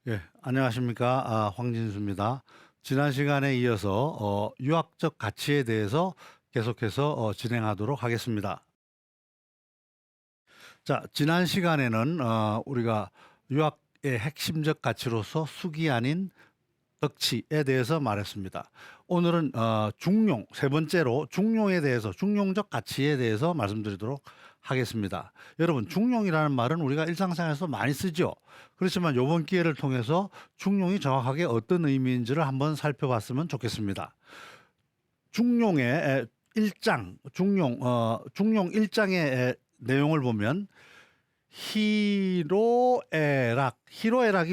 예, 안녕하십니까. 황진수입니다. 지난 시간에 이어서 유학적 가치에 대해서 계속해서 진행하도록 하겠습니다. 자, 지난 시간에는 우리가 유학의 핵심적 가치로서 숙이 아닌 덕치에 대해서 말했습니다. 오늘은 중용, 세 번째로 중용에 대해서, 중용적 가치에 대해서 말씀드리도록 하겠습니다. 여러분, 중용이라는 말은 우리가 일상생활에서 많이 쓰죠. 그렇지만 이번 기회를 통해서 중용이 정확하게 어떤 의미인지를 한번 살펴봤으면 좋겠습니다. 중용의 일장, 중용 일장의 내용을 보면 희로애락이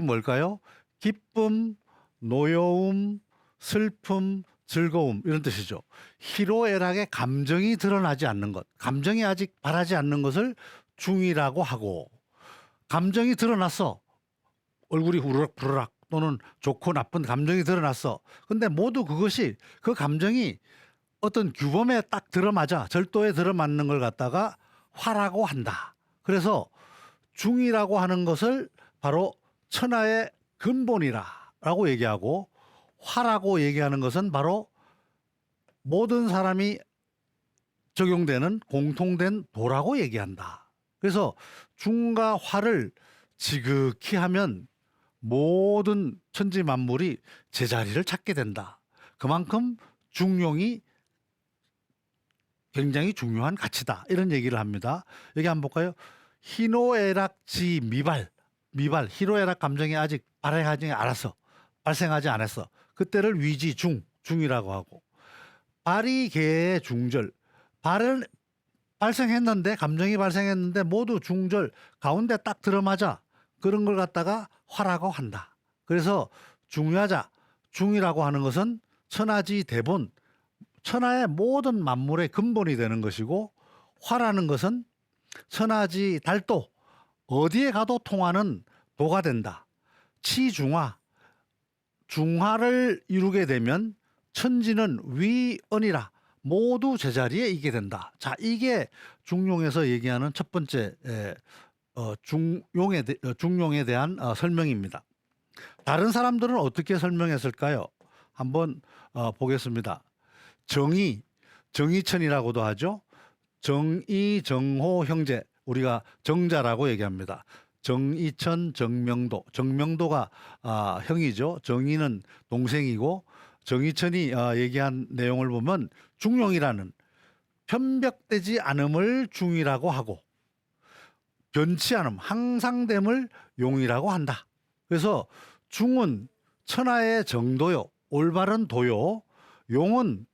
뭘까요? 기쁨, 노여움, 슬픔, 즐거움 이런 뜻이죠. 희로애락의 감정이 드러나지 않는 것, 감정이 아직 바라지 않는 것을 중이라고 하고, 감정이 드러났어. 얼굴이 우르락부르락 또는 좋고 나쁜 감정이 드러났어. 근데 모두 그것이 그 감정이 어떤 규범에 딱 들어맞아 절도에 들어맞는 걸 갖다가 화라고 한다. 그래서 중이라고 하는 것을 바로 천하의 근본이라고 얘기하고, 화라고 얘기하는 것은 바로 모든 사람이 적용되는 공통된 도라고 얘기한다. 그래서 중과 화를 지극히 하면 모든 천지 만물이 제자리를 찾게 된다. 그만큼 중용이 굉장히 중요한 가치다. 이런 얘기를 합니다. 여기 한번 볼까요? 희노애락지 희노애락 감정이 아직 발생하지 않았어. 그때를 위지 중이라고 하고, 발이계의 중절, 발을 발생했는데, 감정이 발생했는데 모두 중절 가운데 딱 들어맞아. 그런 걸 갖다가 화라고 한다. 그래서 중요하자, 중이라고 하는 것은 천하지 대본, 천하의 모든 만물의 근본이 되는 것이고, 화라는 것은 천하지 달도, 어디에 가도 통하는 도가 된다. 치중화, 중화를 이루게 되면 천지는 위언이라, 모두 제자리에 있게 된다. 자, 이게 중용에서 얘기하는 첫 번째 중용에 대한 설명입니다. 다른 사람들은 어떻게 설명했을까요? 한번 보겠습니다. 정의천이라고도 하죠. 정의, 정호, 형제, 우리가 정자라고 얘기합니다. 정의천, 정명도가 형이죠. 정의는 동생이고, 정의천이 얘기한 내용을 보면 중용이라는 편벽되지 않음을 중이라고 하고, 변치 않음, 항상됨을 용이라고 한다. 그래서 중은 천하의 정도요, 올바른 도요, 용은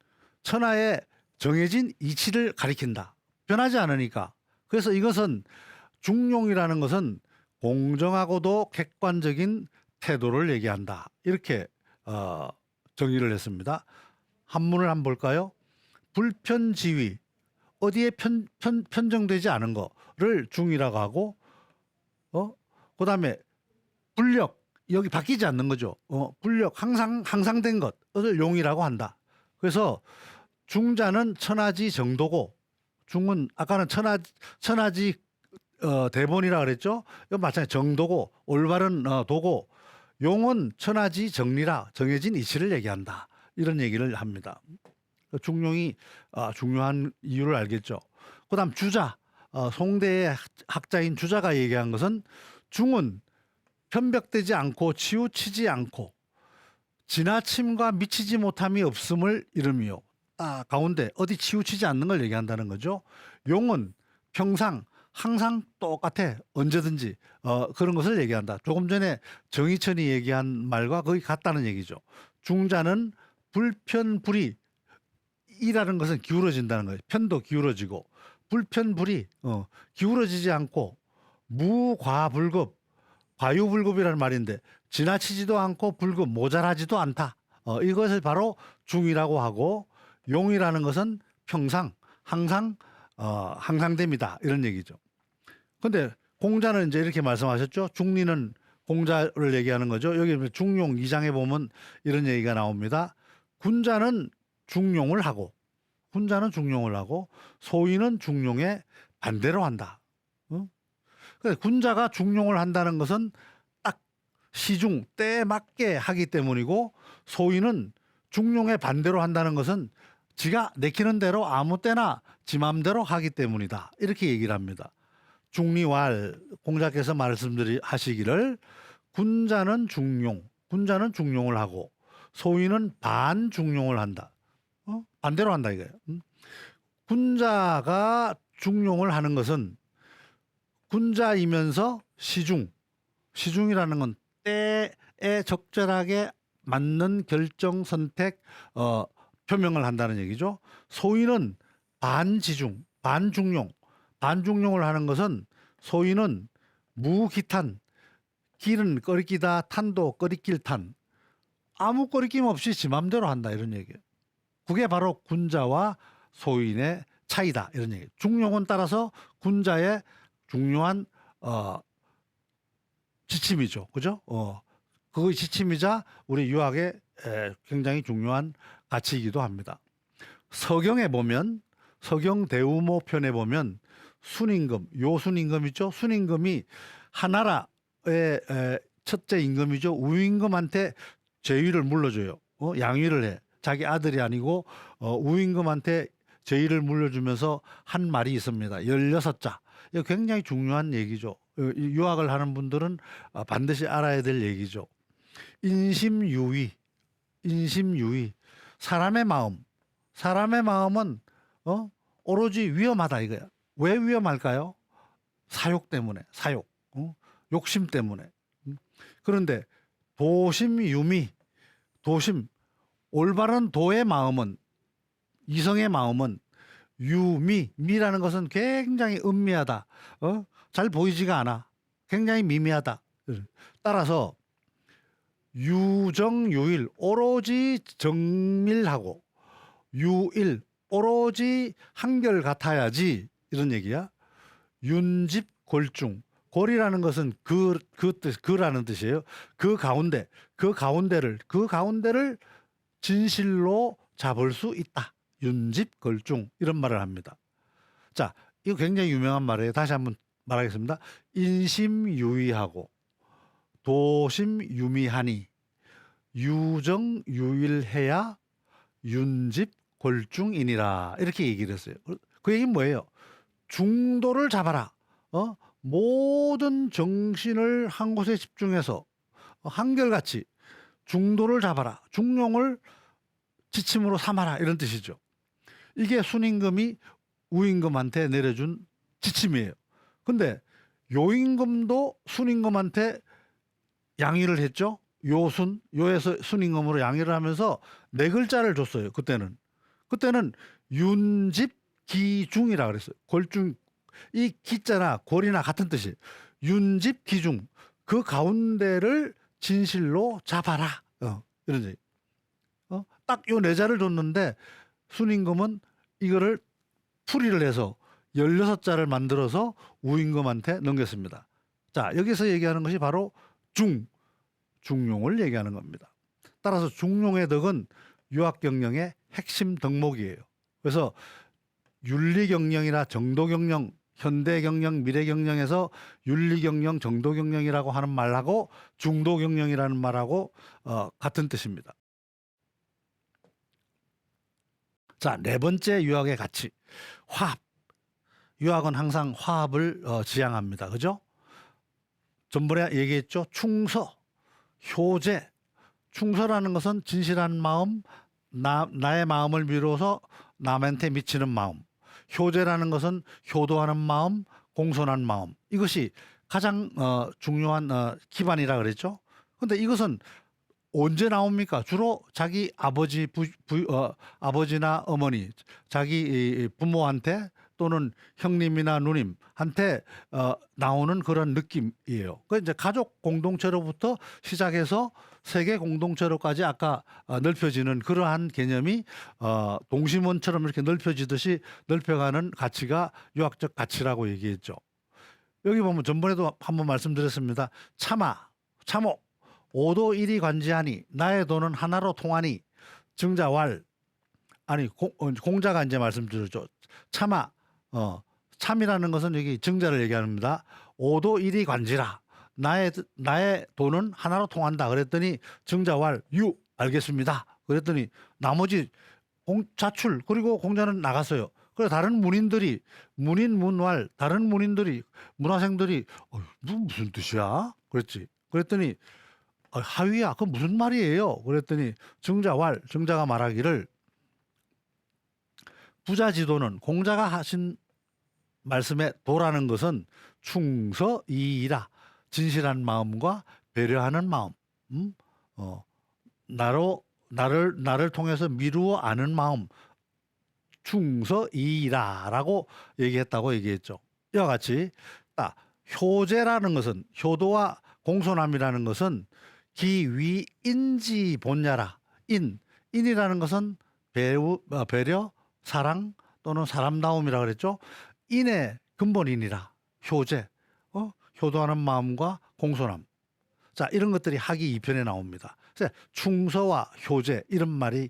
천하의 정해진 이치를 가리킨다. 변하지 않으니까. 그래서 이것은, 중용이라는 것은 공정하고도 객관적인 태도를 얘기한다. 이렇게 정의를 했습니다. 한문을 한번 볼까요? 불편지위, 어디에 편정되지 않은 거를 중이라고 하고, 그다음에 불력, 여기 바뀌지 않는 거죠. 불력, 항상된 것을 용이라고 한다. 그래서 중자는 천하지 정도고, 중은 아까는 천하지 대본이라 그랬죠. 이건 마찬가지 정도고, 올바른 도고, 용은 천하지 정리라, 정해진 이치를 얘기한다. 이런 얘기를 합니다. 중용이 중요한 이유를 알겠죠. 그다음 주자, 송대의 학자인 주자가 얘기한 것은, 중은 편벽되지 않고 치우치지 않고 지나침과 미치지 못함이 없음을 이름이요. 가운데 어디 치우치지 않는 걸 얘기한다는 거죠. 용은 평상 항상 똑같아, 언제든지 그런 것을 얘기한다. 조금 전에 정의천이 얘기한 말과 거의 같다는 얘기죠. 중자는 불편불이, 이라는 것은 기울어진다는 거예요. 편도 기울어지고, 불편불이 기울어지지 않고, 무과불급, 과유불급이라는 말인데 지나치지도 않고 불급, 모자라지도 않다. 이것을 바로 중이라고 하고, 용이라는 것은 평상, 항상 항상됨이다, 이런 얘기죠. 근데 공자는 이제 이렇게 말씀하셨죠. 중리는 공자를 얘기하는 거죠. 여기 중용 2장에 보면 이런 얘기가 나옵니다. 군자는 중용을 하고, 소인은 중용에 반대로 한다. 근데 군자가 중용을 한다는 것은 딱 시중 때에 맞게 하기 때문이고, 소위는 중용의 반대로 한다는 것은 지가 내키는 대로 아무 때나 지 맘대로 하기 때문이다. 이렇게 얘기를 합니다. 중리왈 공자께서 하시기를 군자는 중용을 하고 소위는 반중용을 한다. 반대로 한다 이거예요. 군자가 중용을 하는 것은 군자이면서 시중이라는 건 때에 적절하게 맞는 결정 선택 표명을 한다는 얘기죠. 소위는 반중용을 하는 것은 소위는 무기탄, 길은 꺼리끼다, 탄도 꺼리낄 탄, 아무 꺼리낌 없이 지 맘대로 한다 이런 얘기예요. 그게 바로 군자와 소인의 차이다 이런 얘기예요. 중용은 따라서 군자의 중요한 지침이죠. 그죠? 그의 지침이자 우리 유학의 굉장히 중요한 가치이기도 합니다. 서경에 보면, 서경 대우모 편에 보면 순임금, 요순임금 있죠? 순임금이 하나라의 첫째 임금이죠. 우임금한테 제위를 물려줘요. 양위를 해. 자기 아들이 아니고 우임금한테 제위를 물려주면서 한 말이 있습니다. 16자. 이거 굉장히 중요한 얘기죠. 유학을 하는 분들은 반드시 알아야 될 얘기죠. 인심유의. 사람의 마음은 오로지 위험하다 이거야. 왜 위험할까요? 사욕 때문에, 욕심 때문에. 그런데 올바른 도의 마음은, 이성의 마음은 미라는 것은 굉장히 은미하다. 잘 보이지가 않아. 굉장히 미미하다. 따라서 유정유일, 오로지 정밀하고, 유일, 오로지 한결 같아야지 이런 얘기야. 윤집골중, 골이라는 것은 그라는 뜻이에요. 그 가운데를 진실로 잡을 수 있다. 윤집걸중 이런 말을 합니다. 자, 이거 굉장히 유명한 말이에요. 다시 한번 말하겠습니다. 인심유의하고 도심유미하니 유정유일해야 윤집골중이니라 이렇게 얘기를 했어요. 그 얘기는 뭐예요? 중도를 잡아라. 모든 정신을 한 곳에 집중해서 한결같이 중도를 잡아라. 중용을 지침으로 삼아라 이런 뜻이죠. 이게 순임금이 우임금한테 내려준 지침이에요. 근데 요임금도 순임금한테 양위를 했죠. 요에서 순임금으로 양위를 하면서 4글자를 줬어요. 그때는 윤집기중이라 그랬어요. 골중, 이 기자나 골이나 같은 뜻이에요. 윤집기중, 그 가운데를 진실로 잡아라. 이런 얘기. 딱 요 4자를 줬는데 순임금은 이거를 풀이를 해서 16자를 만들어서 우임금한테 넘겼습니다. 자, 여기서 얘기하는 것이 바로 중용을 얘기하는 겁니다. 따라서 중용의 덕은 유학경영의 핵심 덕목이에요. 그래서 윤리경영이나 정도경영, 현대경영, 미래경영에서 윤리경영, 정도경영이라고 하는 말하고 중도경영이라는 말하고 같은 뜻입니다. 자, 4번째 유학의 가치, 화합. 유학은 항상 화합을 지향합니다. 그죠? 전번에 얘기했죠. 충서, 효제. 충서라는 것은 진실한 마음, 나의 마음을 비로소 남한테 미치는 마음. 효제라는 것은 효도하는 마음, 공손한 마음. 이것이 가장 중요한 기반이라 그랬죠. 그런데 이것은 언제 나옵니까? 주로 자기 아버지나 어머니, 자기 부모한테 또는 형님이나 누님한테 나오는 그런 느낌이에요. 그 이제 가족 공동체로부터 시작해서 세계 공동체로까지 아까 넓혀지는 그러한 개념이 동심원처럼 이렇게 넓혀지듯이 넓혀가는 가치가 유학적 가치라고 얘기했죠. 여기 보면 전번에도 한번 말씀드렸습니다. 참호. 오도 일이 관지하니 나의 도는 하나로 통하니 증자왈. 아니 공자가 이제 말씀드렸죠. 참이라는 것은 여기 증자를 얘기합니다. 오도 일이 관지라. 나의 돈은 하나로 통한다. 그랬더니 증자왈 유 알겠습니다. 그랬더니 나머지 자출 그리고 공자는 나갔어요. 그래서 다른 문인들이 문왈 다른 문인들이 문화생들이 무슨 뜻이야? 그랬지. 그랬더니 하위야 그 무슨 말이에요? 그랬더니 증자가 말하기를 부자지도는 공자가 하신 말씀에 도라는 것은 충서이이라 진실한 마음과 배려하는 마음, 나를 통해서 미루어 아는 마음, 충서이이라라고 얘기했다고 얘기했죠. 이와 같이 딱 효제라는 것은 효도와 공손함이라는 것은 기위인지 본야라 인이라는 것은 배려, 사랑 또는 사람다움이라 그랬죠. 인의 근본이니라 효제, 효도하는 마음과 공손함. 자, 이런 것들이 학이 2편에 나옵니다. 그래서 충서와 효제 이런 말이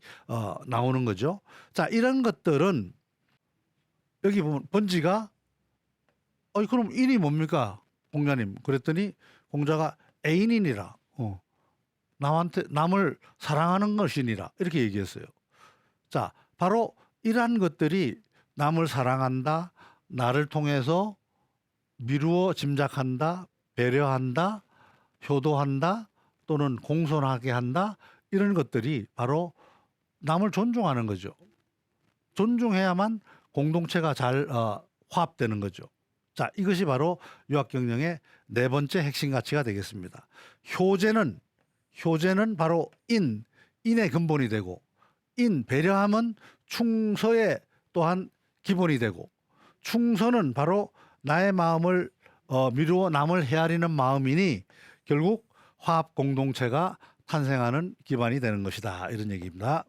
나오는 거죠. 자, 이런 것들은 여기 보면 번지가 그럼 인이 뭡니까? 공자님. 그랬더니 공자가 애인이니라. 남을 사랑하는 것이니라. 이렇게 얘기했어요. 자, 바로 이러한 것들이 남을 사랑한다, 나를 통해서 미루어 짐작한다, 배려한다, 효도한다, 또는 공손하게 한다, 이런 것들이 바로 남을 존중하는 거죠. 존중해야만 공동체가 잘 화합되는 거죠. 자, 이것이 바로 유학경영의 네 번째 핵심 가치가 되겠습니다. 효제는 바로 인의 근본이 되고, 배려함은 충서의 또한 기본이 되고, 충서는 바로 나의 마음을 미루어 남을 헤아리는 마음이니 결국 화합 공동체가 탄생하는 기반이 되는 것이다. 이런 얘기입니다.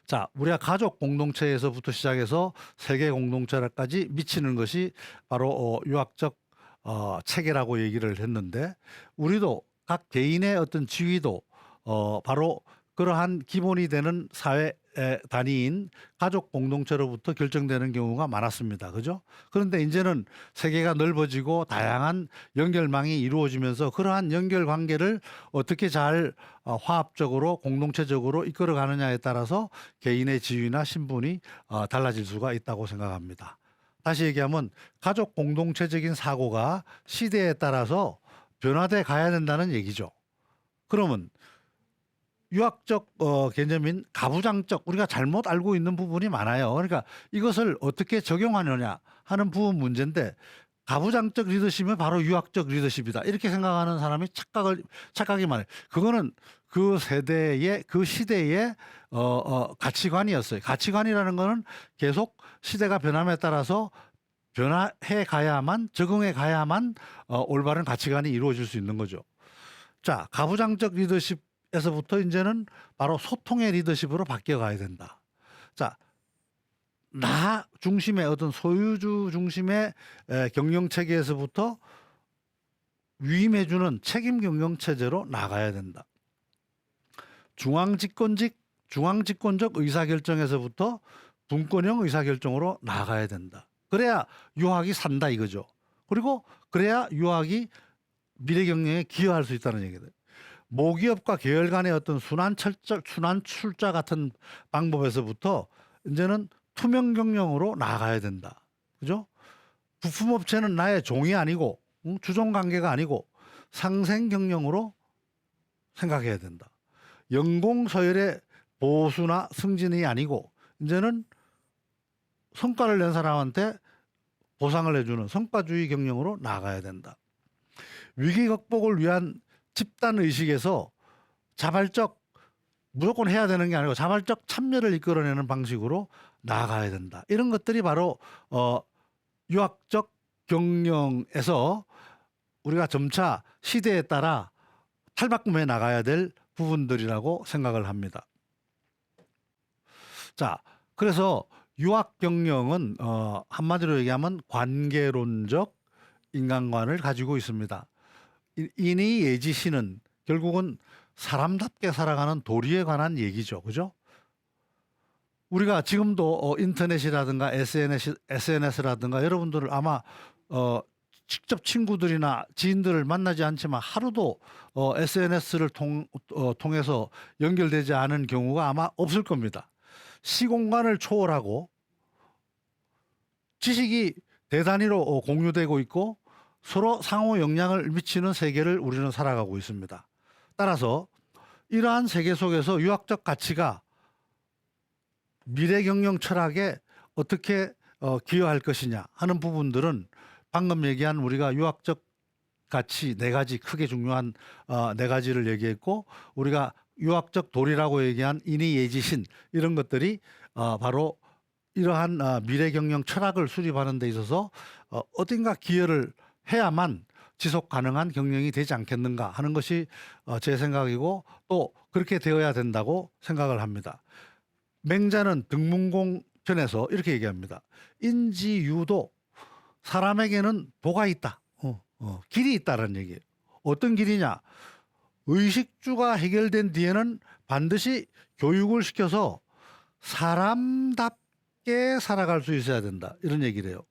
자, 우리가 가족 공동체에서부터 시작해서 세계 공동체까지 미치는 것이 바로 유학적 체계라고 얘기를 했는데, 우리도 각 개인의 어떤 지위도 바로 그러한 기본이 되는 사회 단위인 가족 공동체로부터 결정되는 경우가 많았습니다. 그죠? 그런데 이제는 세계가 넓어지고 다양한 연결망이 이루어지면서 그러한 연결 관계를 어떻게 잘 화합적으로 공동체적으로 이끌어 가느냐에 따라서 개인의 지위나 신분이 달라질 수가 있다고 생각합니다. 다시 얘기하면 가족 공동체적인 사고가 시대에 따라서 변화돼 가야 된다는 얘기죠. 그러면 유학적 개념인 가부장적 우리가 잘못 알고 있는 부분이 많아요. 그러니까 이것을 어떻게 적용하느냐 하는 부분 문제인데, 가부장적 리더십은 바로 유학적 리더십이다 이렇게 생각하는 사람이 착각이 많아요. 그거는 그 세대의 그 시대의 가치관이었어요. 가치관이라는 거는 계속 시대가 변함에 따라서 변화해 가야만, 적응해 가야만 올바른 가치관이 이루어질 수 있는 거죠. 자, 가부장적 리더십 에서부터 이제는 바로 소통의 리더십으로 바뀌어 가야 된다. 자, 나 중심의 어떤 소유주 중심의 경영 체계에서부터 위임해주는 책임 경영 체제로 나가야 된다. 중앙집권적 의사결정에서부터 분권형 의사결정으로 나가야 된다. 그래야 유학이 산다 이거죠. 그리고 그래야 유학이 미래 경영에 기여할 수 있다는 얘기들. 모기업과 계열 간의 어떤 순환 출자 같은 방법에서부터 이제는 투명 경영으로 나가야 된다. 그죠? 부품업체는 나의 종이 아니고 주종 관계가 아니고 상생 경영으로 생각해야 된다. 연공 서열의 보수나 승진이 아니고 이제는 성과를 낸 사람한테 보상을 해주는 성과주의 경영으로 나가야 된다. 위기 극복을 위한 집단 의식에서 자발적 무조건 해야 되는 게 아니고 자발적 참여를 이끌어내는 방식으로 나아가야 된다. 이런 것들이 바로 유학적 경영에서 우리가 점차 시대에 따라 탈바꿈해 나가야 될 부분들이라고 생각을 합니다. 자, 그래서 유학 경영은 한마디로 얘기하면 관계론적 인간관을 가지고 있습니다. 인의 예지시는 결국은 사람답게 살아가는 도리에 관한 얘기죠. 그죠? 우리가 지금도 인터넷이라든가 SNS라든가 여러분들 아마 직접 친구들이나 지인들을 만나지 않지만 하루도 SNS를 통해서 연결되지 않은 경우가 아마 없을 겁니다. 시공간을 초월하고 지식이 대단위로 공유되고 있고 서로 상호 영향을 미치는 세계를 우리는 살아가고 있습니다. 따라서 이러한 세계 속에서 유학적 가치가 미래 경영 철학에 어떻게 기여할 것이냐 하는 부분들은 방금 얘기한 우리가 유학적 가치 네 가지 크게 중요한 네 가지를 얘기했고 우리가 유학적 도리라고 얘기한 인의 예지신 이런 것들이 바로 이러한 미래 경영 철학을 수립하는 데 있어서 어딘가 기여를 해야만 지속 가능한 경영이 되지 않겠는가 하는 것이 제 생각이고 또 그렇게 되어야 된다고 생각을 합니다. 맹자는 등문공 편에서 이렇게 얘기합니다. 인지유도 사람에게는 도가 있다. 길이 있다는 얘기예요. 어떤 길이냐? 의식주가 해결된 뒤에는 반드시 교육을 시켜서 사람답게 살아갈 수 있어야 된다. 이런 얘기를 해요.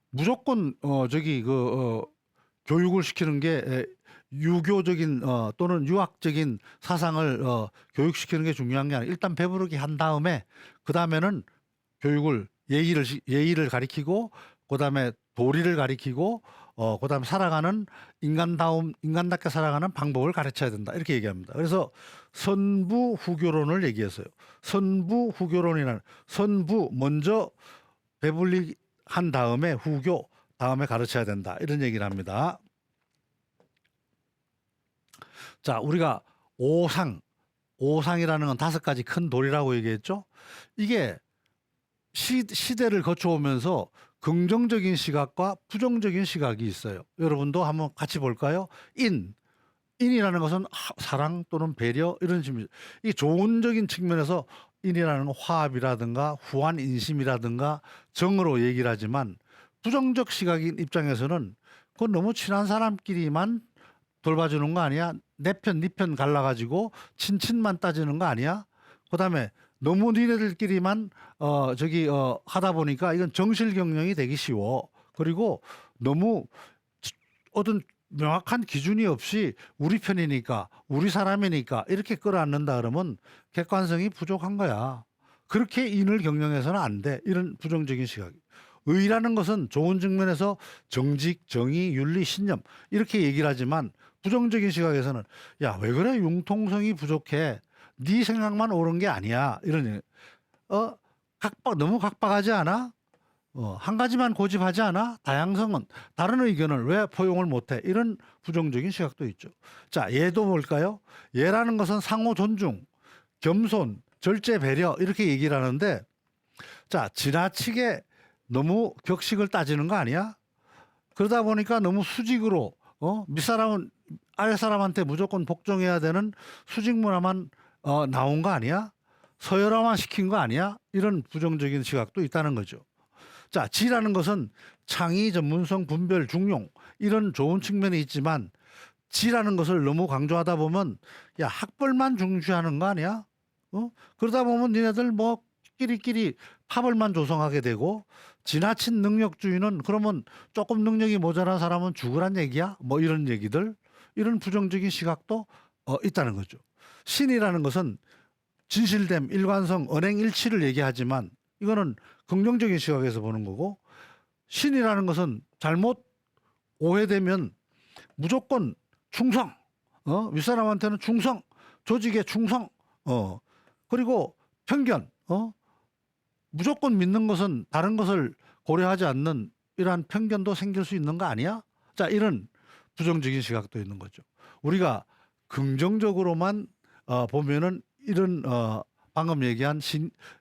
무조건 교육을 시키는 게 유교적인 또는 유학적인 사상을 교육시키는 게 중요한 게 아니라 일단 배부르게 한 다음에 그 다음에는 교육을 예의를 가리키고 그 다음에 도리를 가리키고 그 다음에 살아가는 인간답게 살아가는 방법을 가르쳐야 된다 이렇게 얘기합니다. 그래서 선부후교론을 얘기했어요. 선부후교론이라는 선부 먼저 배불리 한 다음에 후교 다음에 가르쳐야 된다 이런 얘기를 합니다. 자, 우리가 오상이라는 건 5가지 큰 도리라고 얘기했죠. 이게 시대를 거쳐오면서 긍정적인 시각과 부정적인 시각이 있어요. 여러분도 한번 같이 볼까요? 인이라는 것은 사랑 또는 배려 이런 식입니다. 이 좋은적인 측면에서 인이라는 건 화합이라든가 후한 인심이라든가 정으로 얘기를 하지만 부정적 시각인 입장에서는 그건 너무 친한 사람끼리만 돌봐주는 거 아니야? 내 편, 네 편 갈라가지고 친친만 따지는 거 아니야? 그다음에 너무 니네들끼리만 하다 보니까 이건 정실 경영이 되기 쉬워. 그리고 너무 어떤 명확한 기준이 없이 우리 편이니까 우리 사람이니까 이렇게 끌어안는다 그러면 객관성이 부족한 거야. 그렇게 인을 경영해서는 안 돼. 이런 부정적인 시각이. 의라는 것은 좋은 측면에서 정직, 정의, 윤리, 신념 이렇게 얘기를 하지만 부정적인 시각에서는 야, 왜 그래? 융통성이 부족해. 네 생각만 옳은 게 아니야. 이런 너무 각박하지 않아? 한 가지만 고집하지 않아? 다양성은 다른 의견을 왜 포용을 못해? 이런 부정적인 시각도 있죠. 자, 예도 볼까요? 예라는 것은 상호 존중, 겸손, 절제 배려 이렇게 얘기를 하는데 자, 지나치게 너무 격식을 따지는 거 아니야? 그러다 보니까 너무 수직으로 밑사람은 아랫사람한테 무조건 복종해야 되는 수직 문화만 나온 거 아니야? 서열화만 시킨 거 아니야? 이런 부정적인 시각도 있다는 거죠. 자, 지라는 것은 창의, 전문성, 분별, 중용 이런 좋은 측면이 있지만 지라는 것을 너무 강조하다 보면 야, 학벌만 중시하는 거 아니야? 그러다 보면 니네들 뭐 끼리끼리 파벌만 조성하게 되고 지나친 능력주의는 그러면 조금 능력이 모자란 사람은 죽으란 얘기야? 뭐 이런 얘기들 이런 부정적인 시각도 있다는 거죠. 신이라는 것은 진실됨, 일관성, 언행일치를 얘기하지만 이거는 긍정적인 시각에서 보는 거고 신이라는 것은 잘못 오해되면 무조건 충성, 윗사람한테는 충성, 조직에 충성, 그리고 편견, 무조건 믿는 것은 다른 것을 고려하지 않는 이러한 편견도 생길 수 있는 거 아니야? 자, 이런 부정적인 시각도 있는 거죠. 우리가 긍정적으로만 보면은 이런 방금 얘기한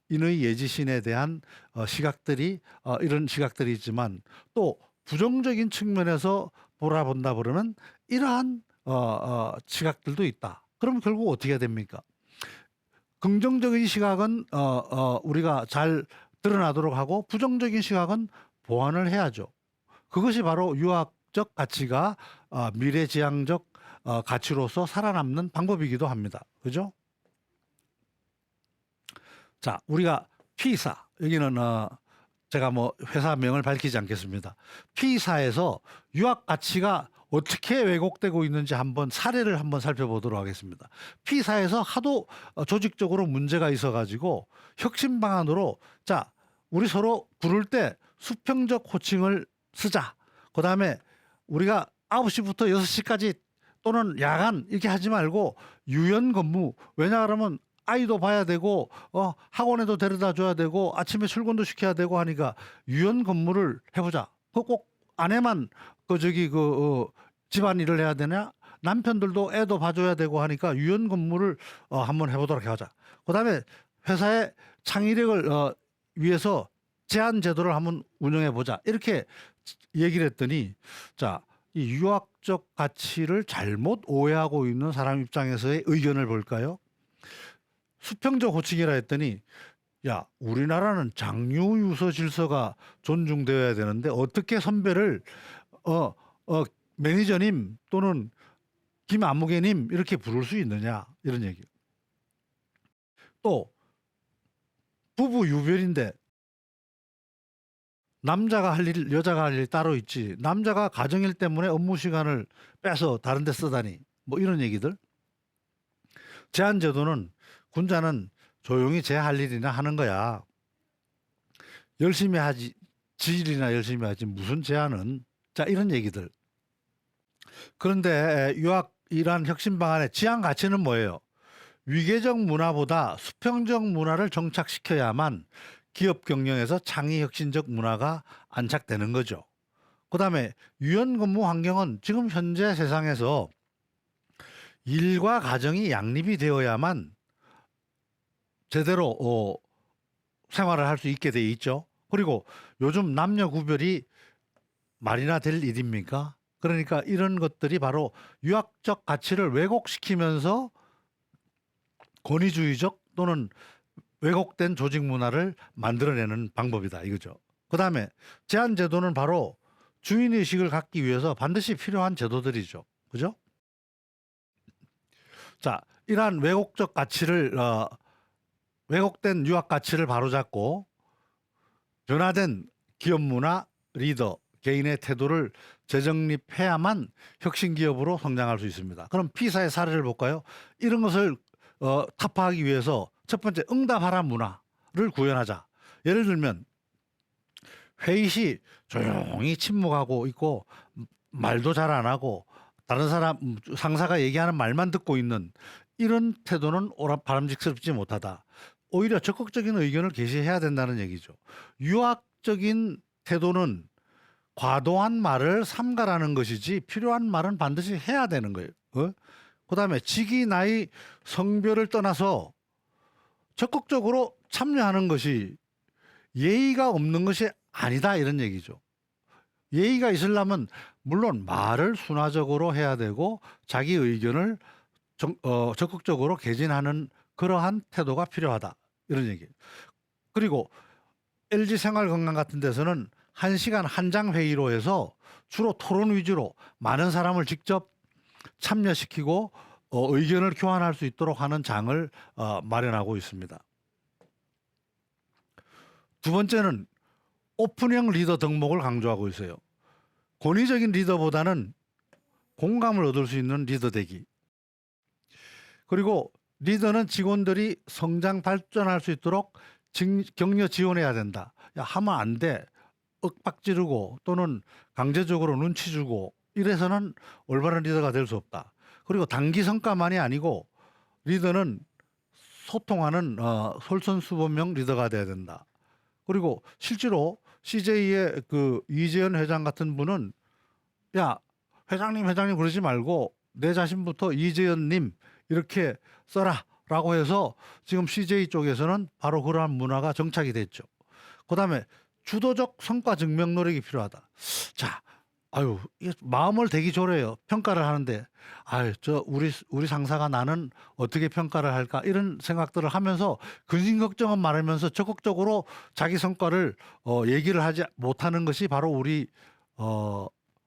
인의 예지신에 대한 시각들이 이런 시각들이 있지만 또 부정적인 측면에서 보라본다 그러면 이러한 시각들도 있다. 그럼 결국 어떻게 됩니까? 긍정적인 시각은 우리가 잘 드러나도록 하고 부정적인 시각은 보완을 해야죠. 그것이 바로 유학적 가치가 미래지향적 가치로서 살아남는 방법이기도 합니다. 그죠? 자, 우리가 피사 여기는 제가 뭐 회사명을 밝히지 않겠습니다. P사에서 유학 가치가 어떻게 왜곡되고 있는지 한번 사례를 한번 살펴보도록 하겠습니다. P사에서 하도 조직적으로 문제가 있어 가지고 혁신 방안으로 자, 우리 서로 부를 때 수평적 호칭을 쓰자. 그다음에 우리가 9시부터 6시까지 또는 야간 이렇게 하지 말고 유연 근무. 왜냐 그러면 아이도 봐야 되고 학원에도 데려다 줘야 되고 아침에 출근도 시켜야 되고 하니까 유연 근무를 해보자. 그 꼭 아내만 집안일을 해야 되냐? 남편들도 애도 봐줘야 되고 하니까 유연 근무를 한번 해보도록 하자. 그다음에 회사의 창의력을 위해서 제한 제도를 한번 운영해 보자. 이렇게 얘기를 했더니 자, 이 유학적 가치를 잘못 오해하고 있는 사람 입장에서의 의견을 볼까요? 수평적 호칭이라 했더니 야, 우리나라는 장유유서 질서가 존중되어야 되는데 어떻게 선배를 매니저님 또는 김아무개님 이렇게 부를 수 있느냐 이런 얘기. 또 부부 유별인데 남자가 할 일, 여자가 할 일 따로 있지. 남자가 가정일 때문에 업무 시간을 빼서 다른 데 쓰다니. 뭐 이런 얘기들. 제한제도는 군자는 조용히 제 할 일이나 하는 거야. 열심히 하지. 지일이나 열심히 하지. 무슨 제한은. 자, 이런 얘기들. 그런데 유학 이란 혁신 방안의 지향 가치는 뭐예요? 위계적 문화보다 수평적 문화를 정착시켜야만 기업 경영에서 창의 혁신적 문화가 안착되는 거죠. 그다음에 유연 근무 환경은 지금 현재 세상에서 일과 가정이 양립이 되어야만 제대로 생활을 할 수 있게 돼 있죠. 그리고 요즘 남녀 구별이 말이나 될 일입니까? 그러니까 이런 것들이 바로 유학적 가치를 왜곡시키면서 권위주의적 또는 왜곡된 조직 문화를 만들어내는 방법이다 이거죠. 그다음에 제한 제도는 바로 주인 의식을 갖기 위해서 반드시 필요한 제도들이죠. 그죠? 자, 이러한 왜곡적 가치를 왜곡된 유학 가치를 바로잡고 변화된 기업 문화, 리더, 개인의 태도를 재정립해야만 혁신 기업으로 성장할 수 있습니다. 그럼 P사의 사례를 볼까요? 이런 것을 타파하기 위해서 첫 번째 응답하라 문화를 구현하자. 예를 들면 회의 시 조용히 침묵하고 있고 말도 잘 안 하고 다른 사람 상사가 얘기하는 말만 듣고 있는 이런 태도는 바람직스럽지 못하다. 오히려 적극적인 의견을 게시해야 된다는 얘기죠. 유학적인 태도는 과도한 말을 삼가라는 것이지 필요한 말은 반드시 해야 되는 거예요. 그다음에 직위, 나이, 성별을 떠나서 적극적으로 참여하는 것이 예의가 없는 것이 아니다 이런 얘기죠. 예의가 있으려면 물론 말을 순화적으로 해야 되고 자기 의견을 적극적으로 개진하는 그러한 태도가 필요하다 이런 얘기예요. 그리고 LG 생활건강 같은 데서는 1시간 한 장 회의로 해서 주로 토론 위주로 많은 사람을 직접 참여시키고 의견을 교환할 수 있도록 하는 장을 마련하고 있습니다. 두 번째는 오픈형 리더 덕목을 강조하고 있어요. 권위적인 리더보다는 공감을 얻을 수 있는 리더 되기. 그리고 리더는 직원들이 성장 발전할 수 있도록 격려 지원해야 된다. 야, 하면 안 돼. 윽박 지르고 또는 강제적으로 눈치 주고 이래서는 올바른 리더가 될 수 없다. 그리고 단기 성과만이 아니고 리더는 소통하는 솔선수범형 리더가 돼야 된다. 그리고 실제로 CJ의 그 이재현 회장 같은 분은 야, 회장님 그러지 말고 내 자신부터 이재현님 이렇게 써라라고 해서 지금 CJ 쪽에서는 바로 그러한 문화가 정착이 됐죠. 그다음에 주도적 성과 증명 노력이 필요하다. 자, 아유, 마음을 되게 졸여요. 평가를 하는데, 아유, 우리 상사가 나는 어떻게 평가를 할까 이런 생각들을 하면서 근심 걱정은 말하면서 적극적으로 자기 성과를 얘기를 하지 못하는 것이 바로 우리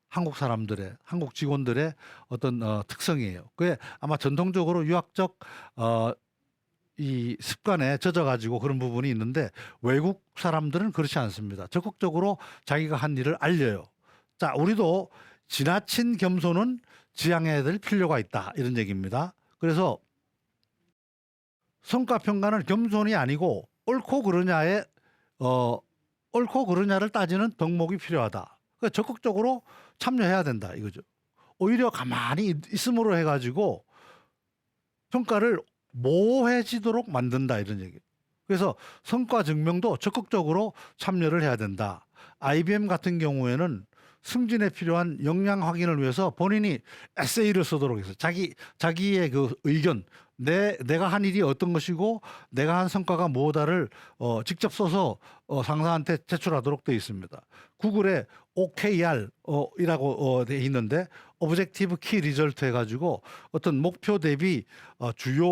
한국 사람들의 한국 직원들의 어떤 특성이에요. 그게 아마 전통적으로 유학적 이 습관에 젖어 가지고 그런 부분이 있는데 외국 사람들은 그렇지 않습니다. 적극적으로 자기가 한 일을 알려요. 자, 우리도 지나친 겸손은 지양해야 될 필요가 있다. 이런 얘기입니다. 그래서 성과 평가는 겸손이 아니고 옳고 그르냐의 옳고 그르냐를 따지는 덕목이 필요하다. 그러니까 적극적으로 참여해야 된다 이거죠. 오히려 가만히 있음으로 해가지고 평가를 모호해지도록 만든다 이런 얘기. 그래서 성과 증명도 적극적으로 참여를 해야 된다. IBM 같은 경우에는 승진에 필요한 역량 확인을 위해서 본인이 에세이를 쓰도록 했어요. 자기의 그 의견, 내가 한 일이 어떤 것이고 내가 한 성과가 뭐다를 직접 써서 상사한테 제출하도록 되어 있습니다. 구글에 OKR 이라고 돼 있는데 오브젝티브 키 리절트 해가지고 어떤 목표 대비 주요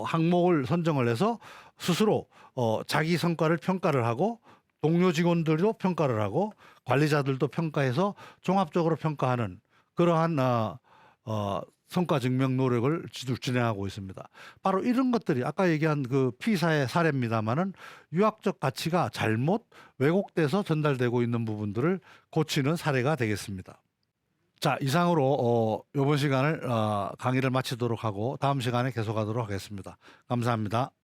항목을 선정을 해서 스스로 자기 성과를 평가를 하고 동료 직원들도 평가를 하고 관리자들도 평가해서 종합적으로 평가하는 그러한 성과 증명 노력을 진행하고 있습니다. 바로 이런 것들이 아까 얘기한 그 P사의 사례입니다마는 유학적 가치가 잘못 왜곡돼서 전달되고 있는 부분들을 고치는 사례가 되겠습니다. 자, 이상으로 이번 시간을 강의를 마치도록 하고 다음 시간에 계속하도록 하겠습니다. 감사합니다.